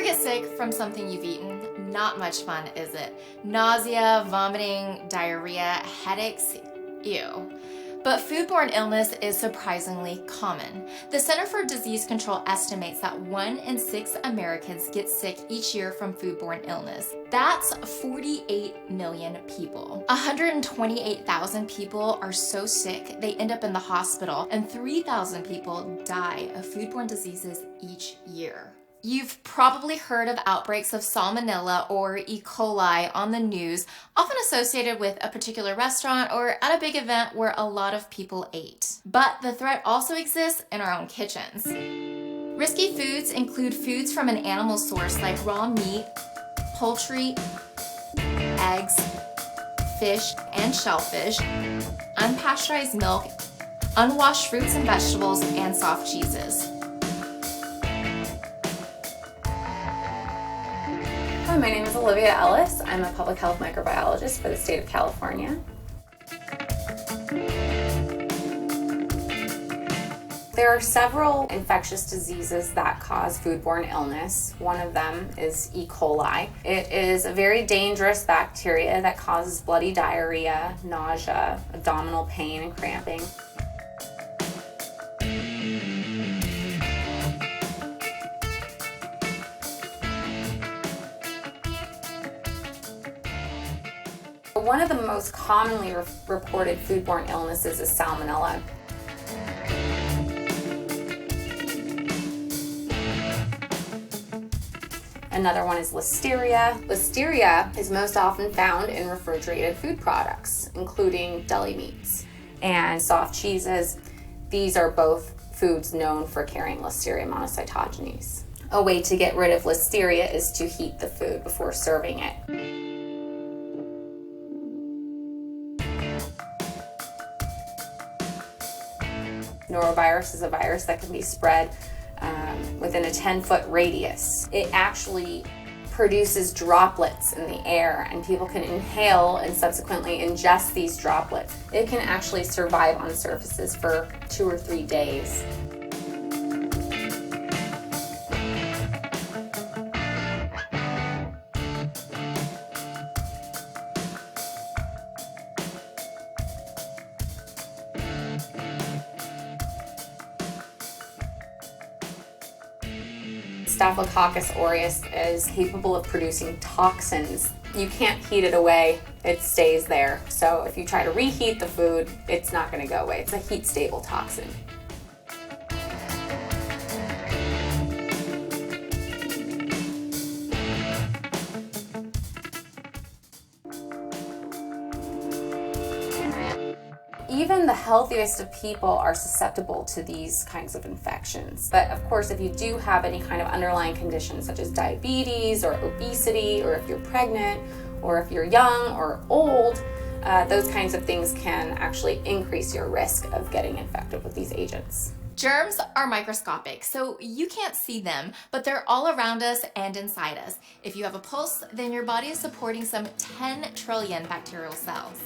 get sick from something you've eaten? Not much fun, is it? Nausea, vomiting, diarrhea, headaches, ew. But foodborne illness is surprisingly common. The Center for Disease Control estimates that 1 in 6 Americans get sick each year from foodborne illness. That's 48 million people. 128,000 people are so sick they end up in the hospital, and 3,000 people die of foodborne diseases each year. You've probably heard of outbreaks of Salmonella or E. coli on the news, often associated with a particular restaurant or at a big event where a lot of people ate. But the threat also exists in our own kitchens. Risky foods include foods from an animal source like raw meat, poultry, eggs, fish and shellfish, unpasteurized milk, unwashed fruits and vegetables, and soft cheeses. Hi, my name is Olivia Ellis. I'm a public health microbiologist for the state of California. There are several infectious diseases that cause foodborne illness. One of them is E. coli. It is a very dangerous bacteria that causes bloody diarrhea, nausea, abdominal pain, and cramping. One of the most commonly reported foodborne illnesses is Salmonella. Another one is Listeria. Listeria is most often found in refrigerated food products, including deli meats and soft cheeses. These are both foods known for carrying Listeria monocytogenes. A way to get rid of Listeria is to heat the food before serving it. Norovirus is a virus that can be spread within a 10-foot radius. It actually produces droplets in the air, and people can inhale and subsequently ingest these droplets. It can actually survive on surfaces for 2 or 3 days. Staphylococcus aureus is capable of producing toxins. You can't heat it away, it stays there. So if you try to reheat the food, it's not going to go away. It's a heat-stable toxin. Even the healthiest of people are susceptible to these kinds of infections. But of course, if you do have any kind of underlying condition such as diabetes or obesity, or if you're pregnant, or if you're young or old, those kinds of things can actually increase your risk of getting infected with these agents. Germs are microscopic, so you can't see them, but they're all around us and inside us. If you have a pulse, then your body is supporting some 10 trillion bacterial cells.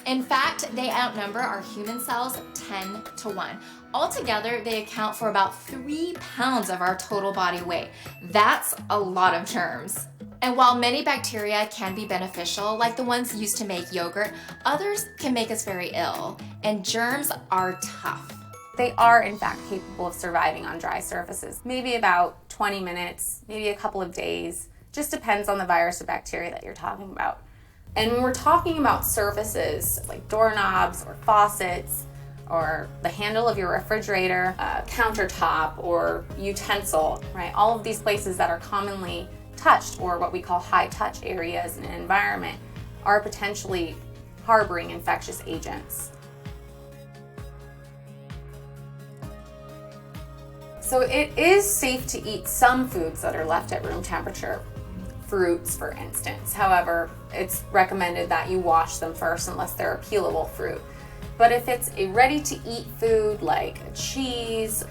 In fact, they outnumber our human cells 10 to 1. Altogether, they account for about 3 pounds of our total body weight. That's a lot of germs. And while many bacteria can be beneficial, like the ones used to make yogurt, others can make us very ill. And germs are tough. They are, in fact, capable of surviving on dry surfaces. Maybe about 20 minutes, maybe a couple of days. Just depends on the virus or bacteria that you're talking about. And when we're talking about surfaces like doorknobs or faucets or the handle of your refrigerator, countertop or utensil, right? All of these places that are commonly touched, or what we call high touch areas in an environment, are potentially harboring infectious agents. So it is safe to eat some foods that are left at room temperature. Fruits, for instance. However, it's recommended that you wash them first unless they're a peelable fruit. But if it's a ready-to-eat food like a cheese,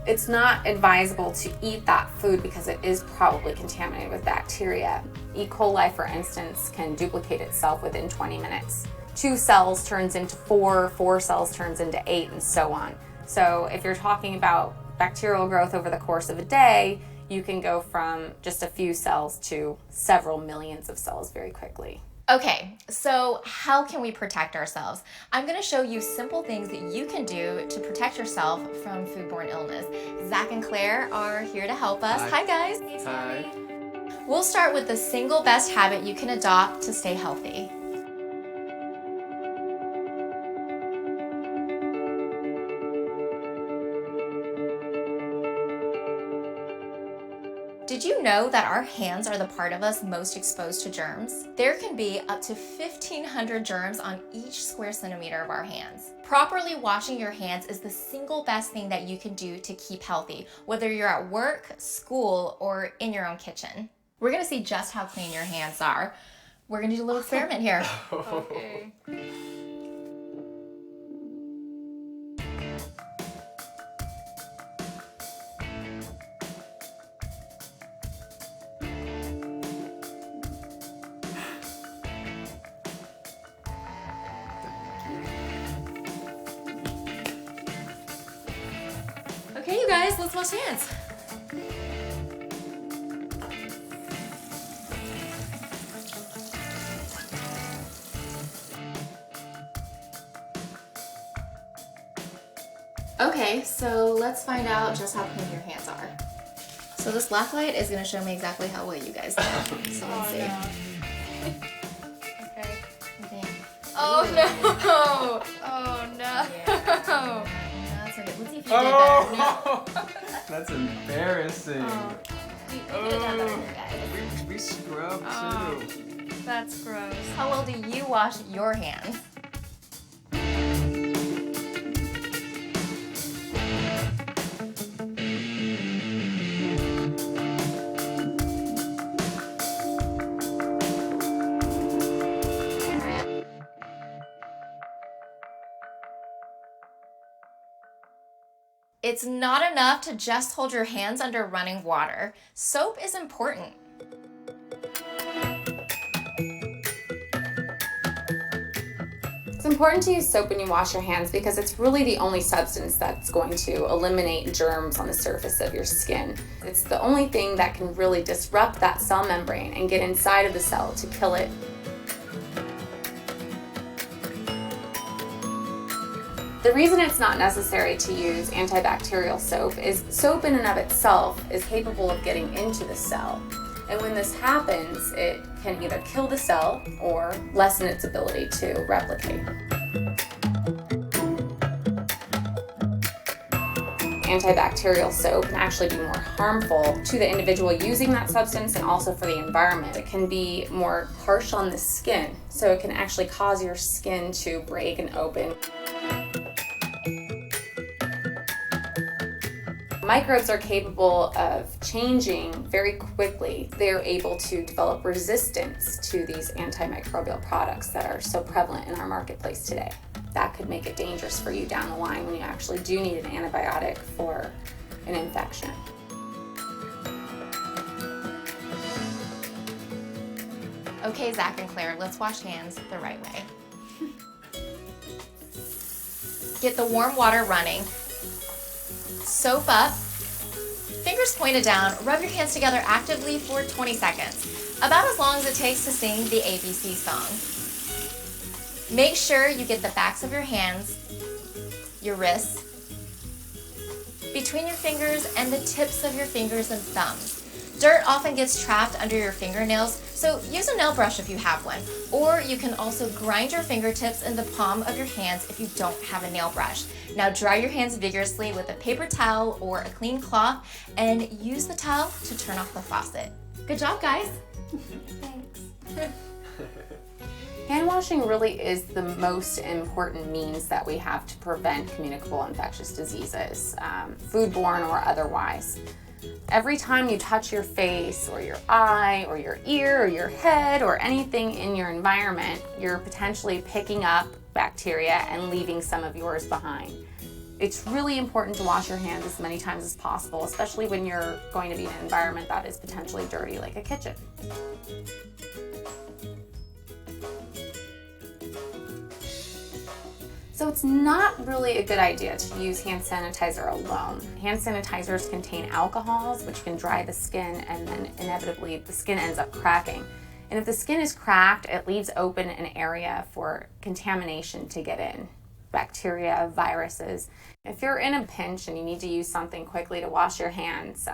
it's not advisable to eat that food because it is probably contaminated with bacteria. E. coli, for instance, can duplicate itself within 20 minutes. 2 cells turns into 4, 4 cells turns into 8, and so on. So if you're talking about bacterial growth over the course of a day, you can go from just a few cells to several millions of cells very quickly. Okay, so how can we protect ourselves? I'm gonna show you simple things that you can do to protect yourself from foodborne illness. Zach and Claire are here to help us. Hi guys. Hi. We'll start with the single best habit you can adopt to stay healthy. Did you know that our hands are the part of us most exposed to germs? There can be up to 1,500 germs on each square centimeter of our hands. Properly washing your hands is the single best thing that you can do to keep healthy, whether you're at work, school, or in your own kitchen. We're gonna see just how clean your hands are. We're gonna do a little experiment here. Okay. Okay, you guys, let's wash hands. Okay, so let's find out just how clean your hands are. So this black light is gonna show me exactly how well you guys did. So let's see. Okay. Okay. Oh no! Oh no! Yeah. That's okay. Let's see if you did better. No. Oh, that's embarrassing. You could have done better, guys. We scrub Oh. too. That's gross. How well do you wash your hands? It's not enough to just hold your hands under running water. Soap is important. It's important to use soap when you wash your hands because it's really the only substance that's going to eliminate germs on the surface of your skin. It's the only thing that can really disrupt that cell membrane and get inside of the cell to kill it. The reason it's not necessary to use antibacterial soap is soap in and of itself is capable of getting into the cell. And when this happens, it can either kill the cell or lessen its ability to replicate. Antibacterial soap can actually be more harmful to the individual using that substance and also for the environment. It can be more harsh on the skin, so it can actually cause your skin to break and open. Microbes are capable of changing very quickly. They're able to develop resistance to these antimicrobial products that are so prevalent in our marketplace today. That could make it dangerous for you down the line when you actually do need an antibiotic for an infection. Okay, Zach and Claire, let's wash hands the right way. Get the warm water running. Soap up. Fingers pointed down. Rub your hands together actively for 20 seconds. About as long as it takes to sing the ABC song. Make sure you get the backs of your hands, your wrists, between your fingers and the tips of your fingers and thumbs. Dirt often gets trapped under your fingernails, so use a nail brush if you have one. Or you can also grind your fingertips in the palm of your hands if you don't have a nail brush. Now dry your hands vigorously with a paper towel or a clean cloth and use the towel to turn off the faucet. Good job, guys. Thanks. Hand washing really is the most important means that we have to prevent communicable infectious diseases, foodborne or otherwise. Every time you touch your face or your eye or your ear or your head or anything in your environment, you're potentially picking up bacteria and leaving some of yours behind. It's really important to wash your hands as many times as possible, especially when you're going to be in an environment that is potentially dirty like a kitchen. So it's not really a good idea to use hand sanitizer alone. Hand sanitizers contain alcohols, which can dry the skin, and then inevitably the skin ends up cracking. And if the skin is cracked, it leaves open an area for contamination to get in. Bacteria, viruses. If you're in a pinch and you need to use something quickly to wash your hands,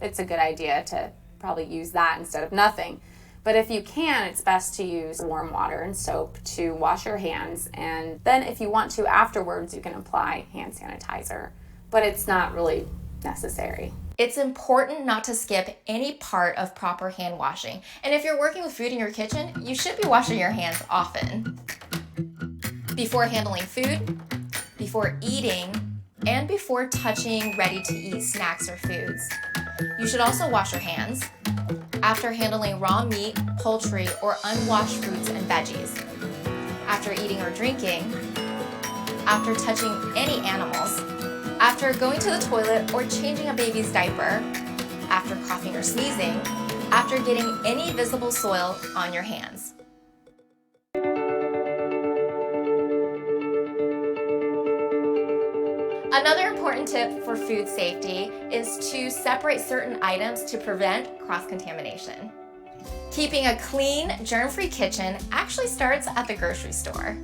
it's a good idea to probably use that instead of nothing. But if you can, it's best to use warm water and soap to wash your hands. And then if you want to afterwards, you can apply hand sanitizer. But it's not really necessary. It's important not to skip any part of proper hand washing. And if you're working with food in your kitchen, you should be washing your hands often. Before handling food, before eating, and before touching ready-to-eat snacks or foods. You should also wash your hands after handling raw meat, poultry, or unwashed fruits and veggies, after eating or drinking, after touching any animals, after going to the toilet or changing a baby's diaper, after coughing or sneezing, after getting any visible soil on your hands. Another important tip for food safety is to separate certain items to prevent cross-contamination. Keeping a clean, germ-free kitchen actually starts at the grocery store.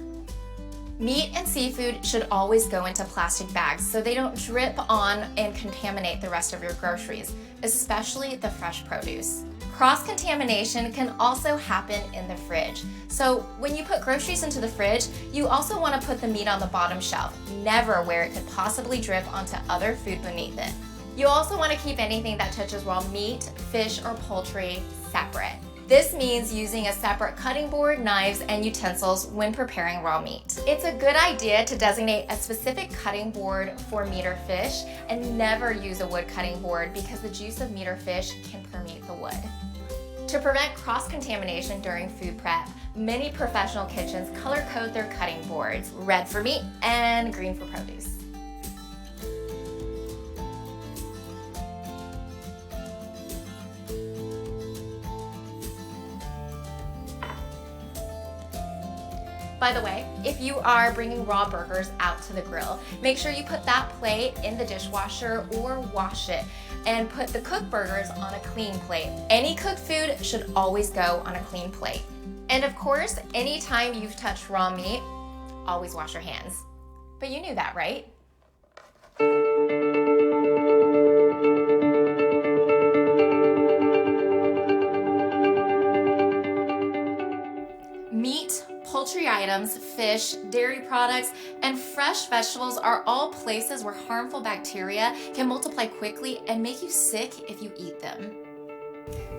Meat and seafood should always go into plastic bags so they don't drip on and contaminate the rest of your groceries, especially the fresh produce. Cross-contamination can also happen in the fridge. So when you put groceries into the fridge, you also want to put the meat on the bottom shelf, never where it could possibly drip onto other food beneath it. You also want to keep anything that touches raw meat, fish, or poultry separate. This means using a separate cutting board, knives, and utensils when preparing raw meat. It's a good idea to designate a specific cutting board for meat or fish and never use a wood cutting board because the juice of meat or fish can permeate the wood. To prevent cross-contamination during food prep, many professional kitchens color code their cutting boards, red for meat and green for produce. By the way, if you are bringing raw burgers out to the grill, make sure you put that plate in the dishwasher or wash it and put the cooked burgers on a clean plate. Any cooked food should always go on a clean plate. And of course, anytime you've touched raw meat, always wash your hands. But you knew that, right? Meat, poultry items, fish, dairy products, and fresh vegetables are all places where harmful bacteria can multiply quickly and make you sick if you eat them.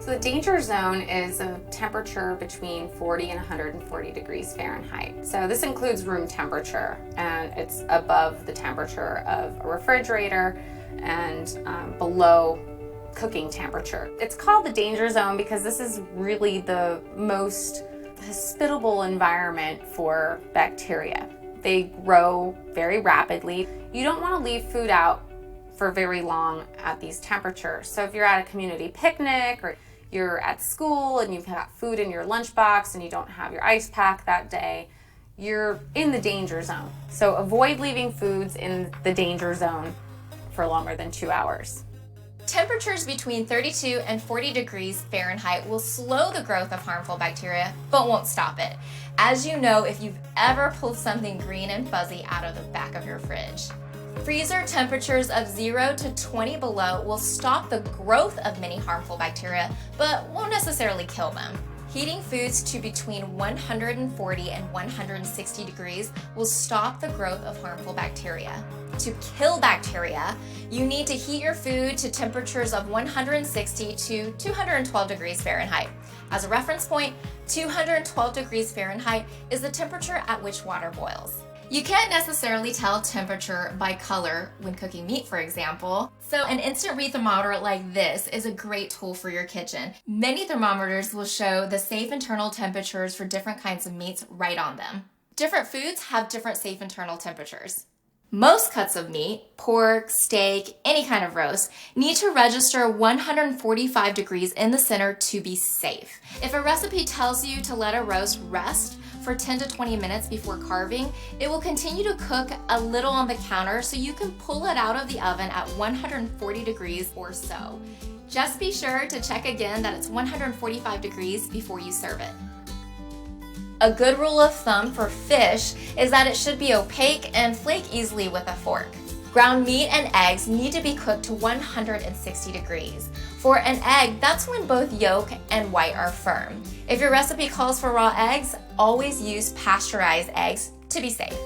So the danger zone is a temperature between 40 and 140 degrees Fahrenheit. So this includes room temperature, and it's above the temperature of a refrigerator and below cooking temperature. It's called the danger zone because this is really the most hospitable environment for bacteria. They grow very rapidly. You don't want to leave food out for very long at these temperatures. So if you're at a community picnic or you're at school and you've got food in your lunchbox and you don't have your ice pack that day, you're in the danger zone. So avoid leaving foods in the danger zone for longer than 2 hours. Temperatures between 32 and 40 degrees Fahrenheit will slow the growth of harmful bacteria, but won't stop it. As you know, if you've ever pulled something green and fuzzy out of the back of your fridge. Freezer temperatures of 0 to 20 below will stop the growth of many harmful bacteria, but won't necessarily kill them. Heating foods to between 140 and 160 degrees will stop the growth of harmful bacteria. To kill bacteria, you need to heat your food to temperatures of 160 to 212 degrees Fahrenheit. As a reference point, 212 degrees Fahrenheit is the temperature at which water boils. You can't necessarily tell temperature by color when cooking meat, for example. So an instant read thermometer like this is a great tool for your kitchen. Many thermometers will show the safe internal temperatures for different kinds of meats right on them. Different foods have different safe internal temperatures. Most cuts of meat, pork, steak, any kind of roast, need to register 145 degrees in the center to be safe. If a recipe tells you to let a roast rest for 10 to 20 minutes before carving, it will continue to cook a little on the counter so you can pull it out of the oven at 140 degrees or so. Just be sure to check again that it's 145 degrees before you serve it. A good rule of thumb for fish is that it should be opaque and flake easily with a fork. Ground meat and eggs need to be cooked to 160 degrees. For an egg, that's when both yolk and white are firm. If your recipe calls for raw eggs, always use pasteurized eggs to be safe.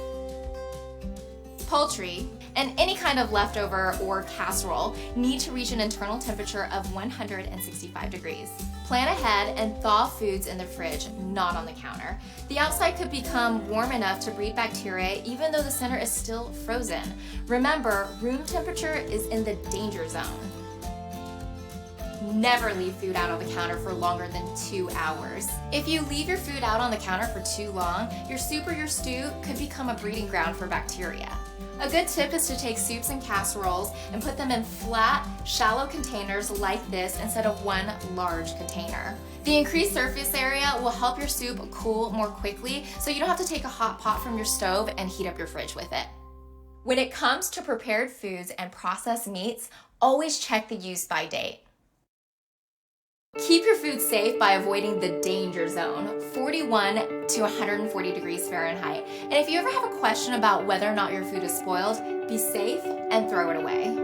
Poultry and any kind of leftover or casserole need to reach an internal temperature of 165 degrees. Plan ahead and thaw foods in the fridge, not on the counter. The outside could become warm enough to breed bacteria even though the center is still frozen. Remember, room temperature is in the danger zone. Never leave food out on the counter for longer than 2 hours. If you leave your food out on the counter for too long, your soup or your stew could become a breeding ground for bacteria. A good tip is to take soups and casseroles and put them in flat, shallow containers like this instead of one large container. The increased surface area will help your soup cool more quickly, so you don't have to take a hot pot from your stove and heat up your fridge with it. When it comes to prepared foods and processed meats, always check the use-by date. Keep your food safe by avoiding the danger zone, 41 to 140 degrees Fahrenheit. And if you ever have a question about whether or not your food is spoiled, be safe and throw it away.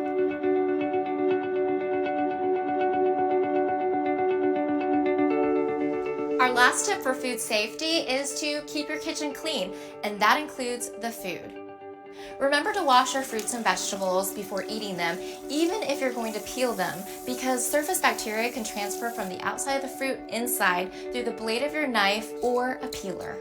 Our last tip for food safety is to keep your kitchen clean, and that includes the food. Remember to wash your fruits and vegetables before eating them, even if you're going to peel them, because surface bacteria can transfer from the outside of the fruit inside through the blade of your knife or a peeler.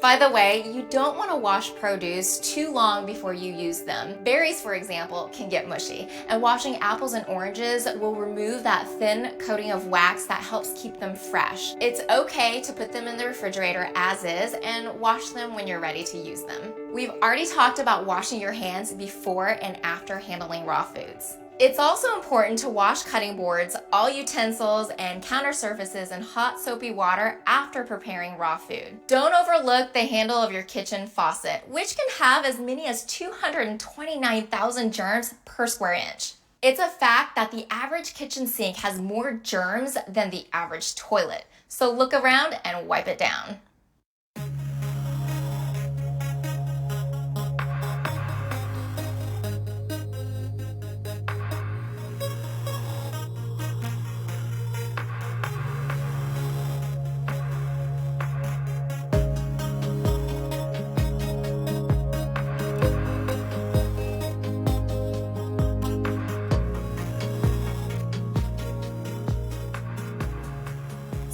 By the way, you don't want to wash produce too long before you use them. Berries, for example, can get mushy, and washing apples and oranges will remove that thin coating of wax that helps keep them fresh. It's okay to put them in the refrigerator as is and wash them when you're ready to use them. We've already talked about washing your hands before and after handling raw foods. It's also important to wash cutting boards, all utensils, and counter surfaces in hot soapy water after preparing raw food. Don't overlook the handle of your kitchen faucet, which can have as many as 229,000 germs per square inch. It's a fact that the average kitchen sink has more germs than the average toilet, so look around and wipe it down.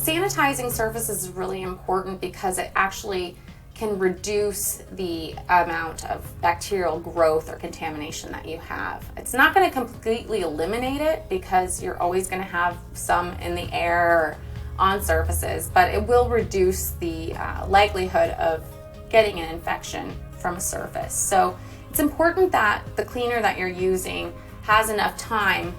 Sanitizing surfaces is really important because it actually can reduce the amount of bacterial growth or contamination that you have. It's not going to completely eliminate it because you're always going to have some in the air or on surfaces, but it will reduce the likelihood of getting an infection from a surface. So it's important that the cleaner that you're using has enough time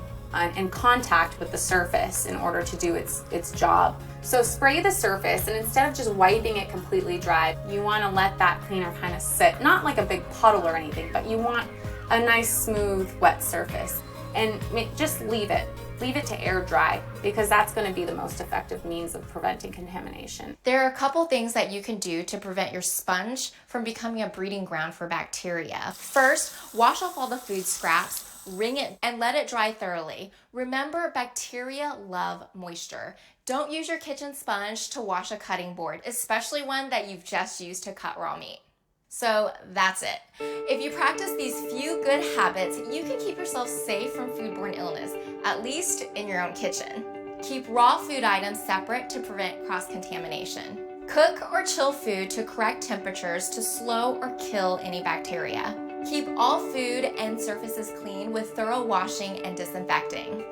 in contact with the surface in order to do its job. So spray the surface, and instead of just wiping it completely dry, you want to let that cleaner kind of sit, not like a big puddle or anything, but you want a nice smooth wet surface, and just leave it to air dry, because that's going to be the most effective means of preventing contamination. There are a couple things that you can do to prevent your sponge from becoming a breeding ground for bacteria. First, wash off all the food scraps, wring it, and let it dry thoroughly. Remember, bacteria love moisture. Don't use your kitchen sponge to wash a cutting board, especially one that you've just used to cut raw meat. So that's it. If you practice these few good habits, you can keep yourself safe from foodborne illness, at least in your own kitchen. Keep raw food items separate to prevent cross-contamination. Cook or chill food to correct temperatures to slow or kill any bacteria. Keep all food and surfaces clean with thorough washing and disinfecting.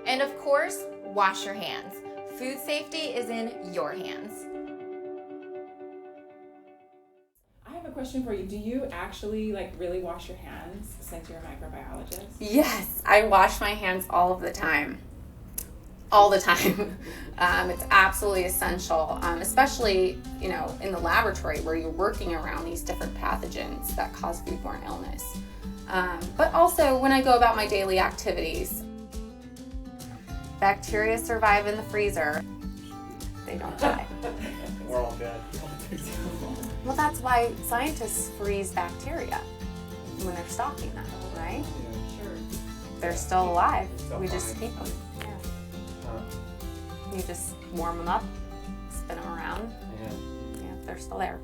And of course, wash your hands. Food safety is in your hands. I have a a question for you. Do you actually like really wash your hands since you're a microbiologist? Yes, I wash my hands all of the time. All the time. It's absolutely essential, especially, you know, in the laboratory where you're working around these different pathogens that cause foodborne illness. But also when I go about my daily activities. Bacteria survive in the freezer. They don't die. We're all good. Well, that's why scientists freeze bacteria when they're stocking them, right? Sure. They're still alive. Still We just fine. keep them. Yeah. Huh. You just warm them up, spin them around. Yeah. Yeah, they're still there.